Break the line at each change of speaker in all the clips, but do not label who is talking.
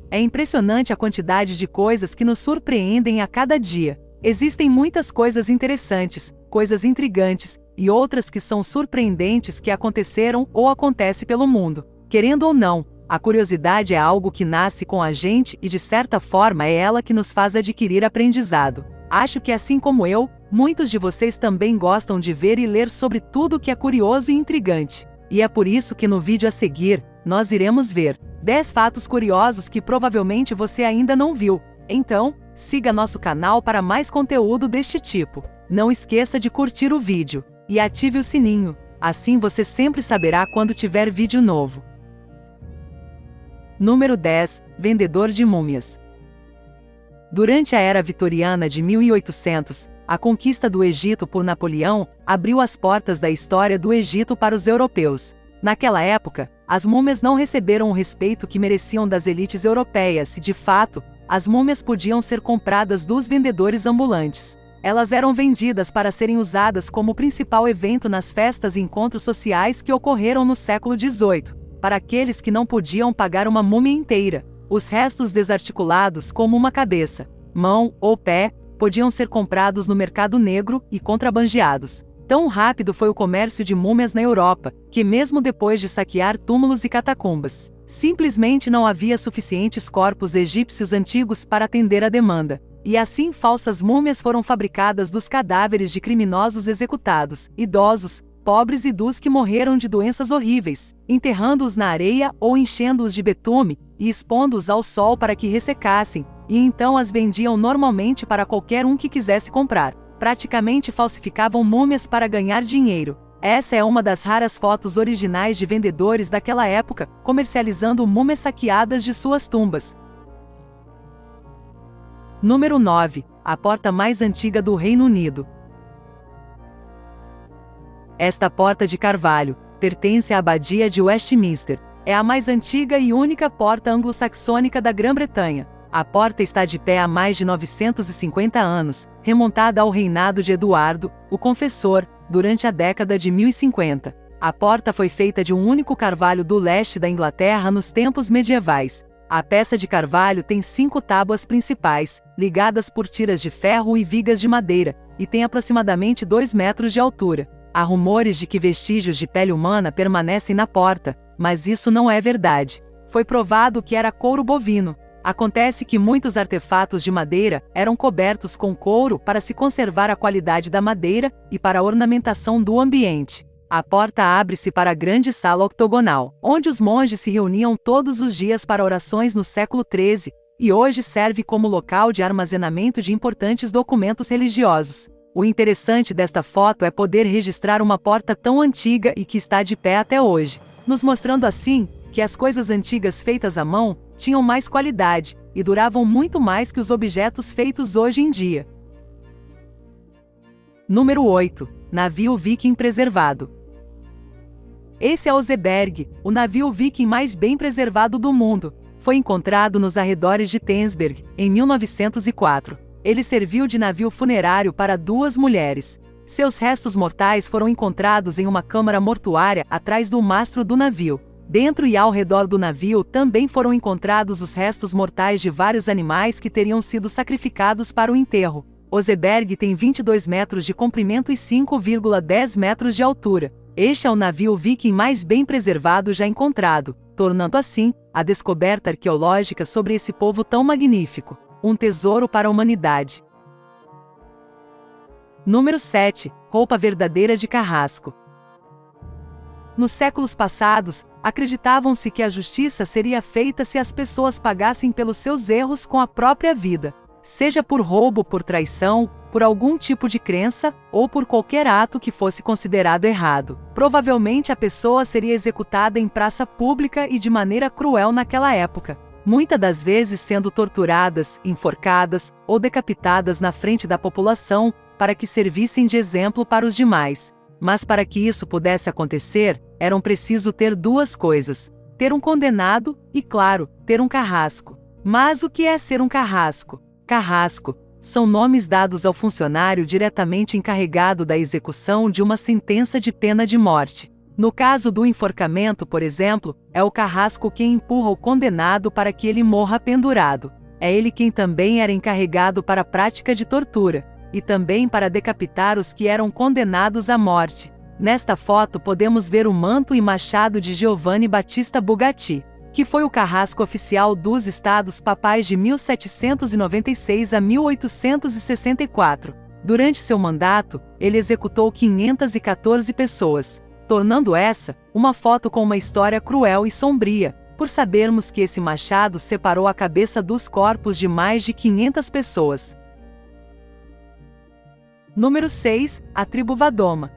É impressionante a quantidade de coisas que nos surpreendem a cada dia. Existem muitas coisas interessantes, coisas intrigantes, e outras que são surpreendentes que aconteceram ou acontecem pelo mundo. Querendo ou não, a curiosidade é algo que nasce com a gente e de certa forma é ela que nos faz adquirir aprendizado. Acho que assim como eu, muitos de vocês também gostam de ver e ler sobre tudo que é curioso e intrigante. E é por isso que no vídeo a seguir, nós iremos ver 10 fatos curiosos que provavelmente você ainda não viu. Então, siga nosso canal para mais conteúdo deste tipo. Não esqueça de curtir o vídeo e ative o sininho, assim você sempre saberá quando tiver vídeo novo. Número 10. Vendedor de múmias. Durante a era vitoriana de 1800, a conquista do Egito por Napoleão abriu as portas da história do Egito para os europeus. Naquela época, as múmias não receberam o respeito que mereciam das elites europeias e, de fato, as múmias podiam ser compradas dos vendedores ambulantes. Elas eram vendidas para serem usadas como principal evento nas festas e encontros sociais que ocorreram no século XVIII, para aqueles que não podiam pagar uma múmia inteira. Os restos desarticulados, como uma cabeça, mão ou pé, podiam ser comprados no mercado negro e contrabandeados. Tão rápido foi o comércio de múmias na Europa, que mesmo depois de saquear túmulos e catacumbas, simplesmente não havia suficientes corpos egípcios antigos para atender a demanda. E assim falsas múmias foram fabricadas dos cadáveres de criminosos executados, idosos, pobres e dos que morreram de doenças horríveis, enterrando-os na areia ou enchendo-os de betume e expondo-os ao sol para que ressecassem, e então as vendiam normalmente para qualquer um que quisesse comprar. Praticamente falsificavam múmias para ganhar dinheiro. Essa é uma das raras fotos originais de vendedores daquela época, comercializando múmias saqueadas de suas tumbas. Número 9. A porta mais antiga do Reino Unido. Esta porta de carvalho pertence à Abadia de Westminster. É a mais antiga e única porta anglo-saxônica da Grã-Bretanha. A porta está de pé há mais de 950 anos, remontada ao reinado de Eduardo, o Confessor, durante a década de 1050. A porta foi feita de um único carvalho do leste da Inglaterra nos tempos medievais. A peça de carvalho tem 5 tábuas principais, ligadas por tiras de ferro e vigas de madeira, e tem aproximadamente 2 metros de altura. Há rumores de que vestígios de pele humana permanecem na porta, mas isso não é verdade. Foi provado que era couro bovino. Acontece que muitos artefatos de madeira eram cobertos com couro para se conservar a qualidade da madeira e para a ornamentação do ambiente. A porta abre-se para a grande sala octogonal, onde os monges se reuniam todos os dias para orações no século XIII, e hoje serve como local de armazenamento de importantes documentos religiosos. O interessante desta foto é poder registrar uma porta tão antiga e que está de pé até hoje, nos mostrando assim que as coisas antigas feitas à mão tinham mais qualidade e duravam muito mais que os objetos feitos hoje em dia. Número 8. Navio viking preservado. Esse é o Oseberg, o navio viking mais bem preservado do mundo. Foi encontrado nos arredores de Tensberg, em 1904. Ele serviu de navio funerário para 2 mulheres. Seus restos mortais foram encontrados em uma câmara mortuária atrás do mastro do navio. Dentro e ao redor do navio também foram encontrados os restos mortais de vários animais que teriam sido sacrificados para o enterro. Oseberg tem 22 metros de comprimento e 5,10 metros de altura. Este é o navio viking mais bem preservado já encontrado, tornando assim a descoberta arqueológica sobre esse povo tão magnífico um tesouro para a humanidade. Número 7. Roupa verdadeira de carrasco. Nos séculos passados, acreditavam-se que a justiça seria feita se as pessoas pagassem pelos seus erros com a própria vida, seja por roubo, por traição, por algum tipo de crença, ou por qualquer ato que fosse considerado errado. Provavelmente a pessoa seria executada em praça pública e de maneira cruel naquela época, muitas das vezes sendo torturadas, enforcadas ou decapitadas na frente da população, para que servissem de exemplo para os demais. Mas para que isso pudesse acontecer, eram preciso ter 2 coisas: ter um condenado e, claro, ter um carrasco. Mas o que é ser um carrasco? Carrasco são nomes dados ao funcionário diretamente encarregado da execução de uma sentença de pena de morte. No caso do enforcamento, por exemplo, é o carrasco quem empurra o condenado para que ele morra pendurado. É ele quem também era encarregado para a prática de tortura, e também para decapitar os que eram condenados à morte. Nesta foto podemos ver o manto e machado de Giovanni Battista Bugatti, que foi o carrasco oficial dos Estados Papais de 1796 a 1864. Durante seu mandato, ele executou 514 pessoas, tornando essa uma foto com uma história cruel e sombria, por sabermos que esse machado separou a cabeça dos corpos de mais de 500 pessoas. Número 6. A tribo Vadoma.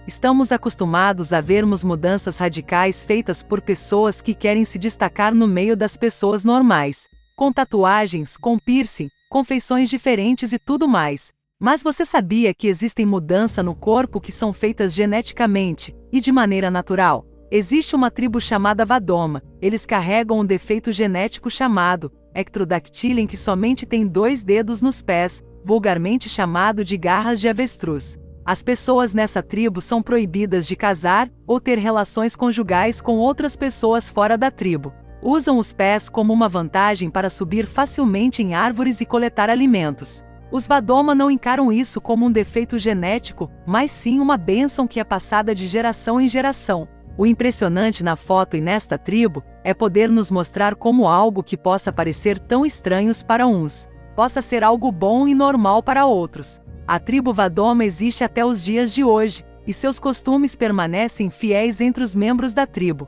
Estamos acostumados a vermos mudanças radicais feitas por pessoas que querem se destacar no meio das pessoas normais, com tatuagens, com piercing, com feições diferentes e tudo mais. Mas você sabia que existem mudanças no corpo que são feitas geneticamente e de maneira natural? Existe uma tribo chamada Vadoma. Eles carregam um defeito genético chamado ectrodactyly, em que somente tem 2 dedos nos pés, vulgarmente chamado de garras de avestruz. As pessoas nessa tribo são proibidas de casar ou ter relações conjugais com outras pessoas fora da tribo. Usam os pés como uma vantagem para subir facilmente em árvores e coletar alimentos. Os Vadoma não encaram isso como um defeito genético, mas sim uma bênção que é passada de geração em geração. O impressionante na foto e nesta tribo é poder nos mostrar como algo que possa parecer tão estranhos para uns, possa ser algo bom e normal para outros. A tribo Vadoma existe até os dias de hoje, e seus costumes permanecem fiéis entre os membros da tribo.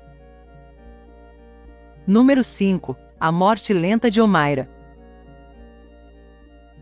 Número 5. A morte lenta de Omaira.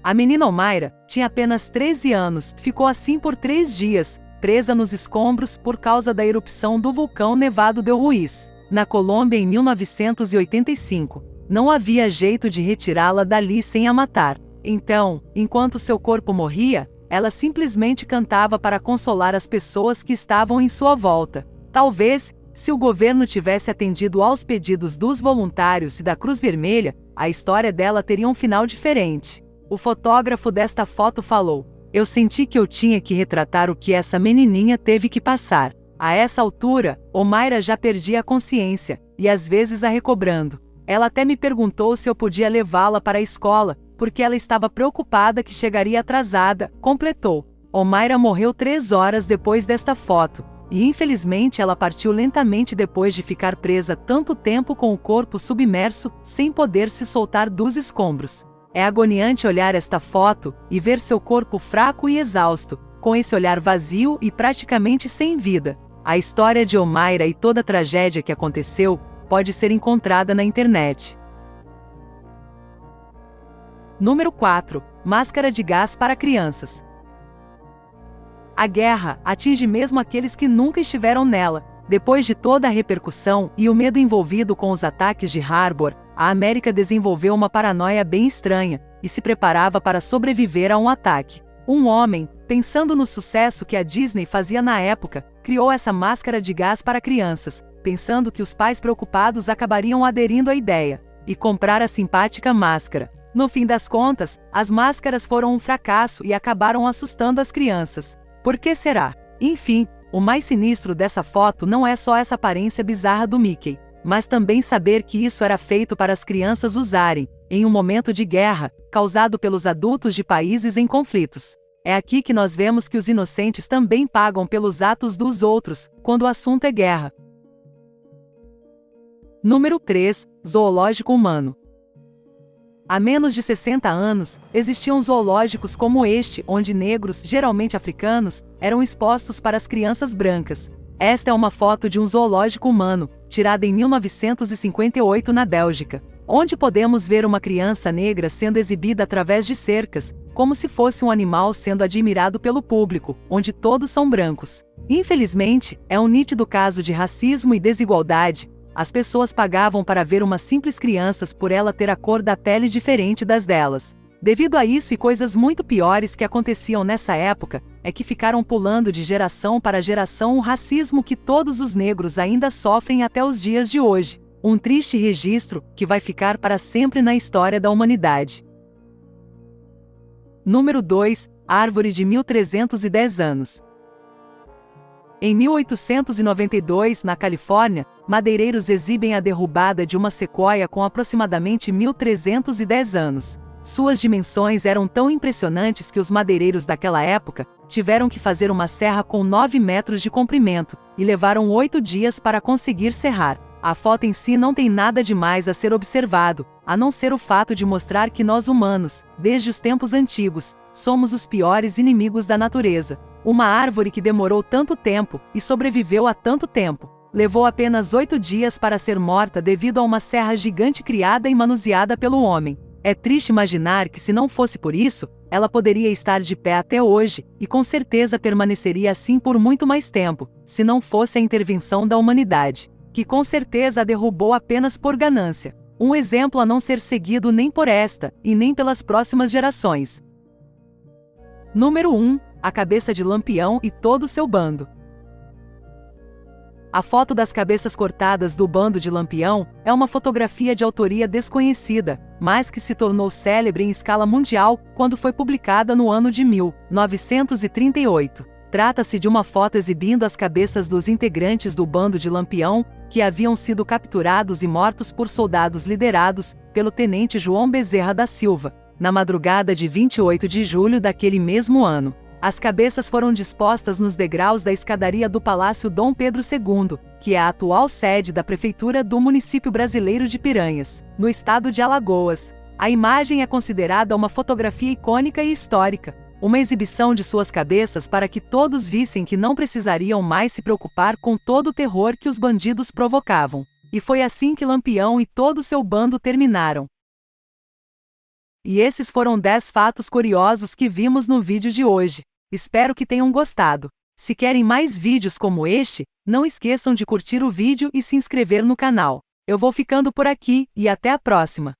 A menina Omaira tinha apenas 13 anos, ficou assim por 3 dias, presa nos escombros por causa da erupção do vulcão Nevado del Ruiz, na Colômbia em 1985. Não havia jeito de retirá-la dali sem a matar. Então, enquanto seu corpo morria, ela simplesmente cantava para consolar as pessoas que estavam em sua volta. Talvez, se o governo tivesse atendido aos pedidos dos voluntários e da Cruz Vermelha, a história dela teria um final diferente. O fotógrafo desta foto falou: "Eu senti que eu tinha que retratar o que essa menininha teve que passar. A essa altura, Omaira já perdia a consciência, e às vezes a recobrando. Ela até me perguntou se eu podia levá-la para a escola, porque ela estava preocupada que chegaria atrasada", completou. Omaira morreu 3 horas depois desta foto, e infelizmente ela partiu lentamente depois de ficar presa tanto tempo com o corpo submerso, sem poder se soltar dos escombros. É agoniante olhar esta foto e ver seu corpo fraco e exausto, com esse olhar vazio e praticamente sem vida. A história de Omaira e toda a tragédia que aconteceu pode ser encontrada na internet. Número 4. Máscara de gás para crianças. A guerra atinge mesmo aqueles que nunca estiveram nela. Depois de toda a repercussão e o medo envolvido com os ataques de Harbor, a América desenvolveu uma paranoia bem estranha e se preparava para sobreviver a um ataque. Um homem, pensando no sucesso que a Disney fazia na época, criou essa máscara de gás para crianças, pensando que os pais preocupados acabariam aderindo à ideia e comprar a simpática máscara. No fim das contas, as máscaras foram um fracasso e acabaram assustando as crianças. Por que será? Enfim, o mais sinistro dessa foto não é só essa aparência bizarra do Mickey, mas também saber que isso era feito para as crianças usarem, em um momento de guerra, causado pelos adultos de países em conflitos. É aqui que nós vemos que os inocentes também pagam pelos atos dos outros, quando o assunto é guerra. Número 3. Zoológico humano. Há menos de 60 anos, existiam zoológicos como este, onde negros, geralmente africanos, eram expostos para as crianças brancas. Esta é uma foto de um zoológico humano, tirada em 1958 na Bélgica, onde podemos ver uma criança negra sendo exibida através de cercas, como se fosse um animal sendo admirado pelo público, onde todos são brancos. Infelizmente, é um nítido caso de racismo e desigualdade. As pessoas pagavam para ver uma simples criança por ela ter a cor da pele diferente das delas. Devido a isso e coisas muito piores que aconteciam nessa época, é que ficaram pulando de geração para geração o racismo que todos os negros ainda sofrem até os dias de hoje. Um triste registro que vai ficar para sempre na história da humanidade. Número 2. Árvore de 1310 anos. Em 1892, na Califórnia, madeireiros exibem a derrubada de uma sequoia com aproximadamente 1.310 anos. Suas dimensões eram tão impressionantes que os madeireiros daquela época tiveram que fazer uma serra com 9 metros de comprimento e levaram 8 dias para conseguir serrar. A foto em si não tem nada demais a ser observado, a não ser o fato de mostrar que nós humanos, desde os tempos antigos, somos os piores inimigos da natureza. Uma árvore que demorou tanto tempo e sobreviveu a tanto tempo, levou apenas 8 dias para ser morta devido a uma serra gigante criada e manuseada pelo homem. É triste imaginar que, se não fosse por isso, ela poderia estar de pé até hoje, e com certeza permaneceria assim por muito mais tempo, se não fosse a intervenção da humanidade, que com certeza a derrubou apenas por ganância. Um exemplo a não ser seguido nem por esta, e nem pelas próximas gerações. Número 1. A cabeça de Lampião e todo o seu bando. A foto das cabeças cortadas do bando de Lampião é uma fotografia de autoria desconhecida, mas que se tornou célebre em escala mundial quando foi publicada no ano de 1938. Trata-se de uma foto exibindo as cabeças dos integrantes do bando de Lampião, que haviam sido capturados e mortos por soldados liderados pelo tenente João Bezerra da Silva, na madrugada de 28 de julho daquele mesmo ano. As cabeças foram dispostas nos degraus da escadaria do Palácio Dom Pedro II, que é a atual sede da prefeitura do município brasileiro de Piranhas, no estado de Alagoas. A imagem é considerada uma fotografia icônica e histórica, uma exibição de suas cabeças para que todos vissem que não precisariam mais se preocupar com todo o terror que os bandidos provocavam. E foi assim que Lampião e todo o seu bando terminaram. E esses foram 10 fatos curiosos que vimos no vídeo de hoje. Espero que tenham gostado. Se querem mais vídeos como este, não esqueçam de curtir o vídeo e se inscrever no canal. Eu vou ficando por aqui e até a próxima!